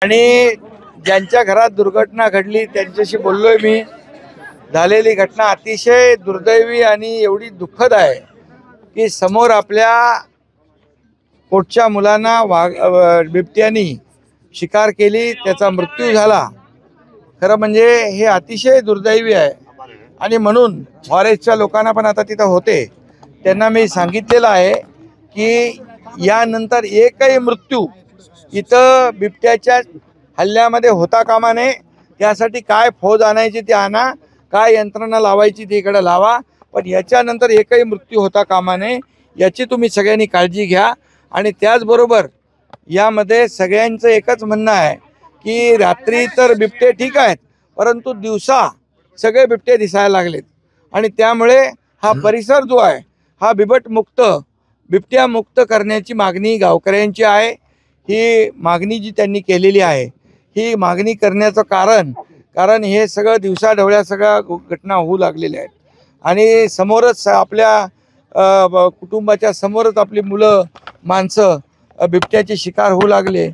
आणि ज्यांच्या घरात दुर्घटना घडली त्यांच्याशी बोललोय मी। झालेली घटना अतिशय दुर्दैवी आणि एवढी दुःखद आहे की समोर आपल्या पोटच्या मुलांना बिबट्यानी शिकार केली, त्याचा मृत्यू झाला। खरं म्हणजे हे अतिशय दुर्दैवी आहे आणि म्हणून फॉरेस्टच्या लोकांना पण आता तिथं होते त्यांना मी सांगितलेलं आहे की यानंतर एकही मृत्यू इथं बिबट्याच्या हल्ल्यामध्ये होता कामा नये। त्यासाठी काय फौज आणायची ती आणा, काय यंत्रणा लावायची ती इकडे लावा, पण याच्यानंतर एकही मृत्यू होता कामा नये याची तुम्ही सगळ्यांनी काळजी घ्या। आणि त्याचबरोबर यामध्ये सगळ्यांचं एकच म्हणणं आहे की रात्री तर बिबटे ठीक आहेत परंतु दिवसा सगळे बिबटे दिसायला लागलेत आणि त्यामुळे हा परिसर जो आहे हा बिबट्या मुक्त करण्याची मागणी गावकऱ्यांची आहे। ही मागणी जी त्यांनी केलेली आहे ही मागणी करण्याचं कारण हे सगळं दिवसाढवळ्या सगळ्या घटना होऊ लागलेल्या आहेत आणि समोरच आपल्या कुटुंबाच्या समोरच आपली मुलं माणसं बिबट्याचे शिकार होऊ लागले।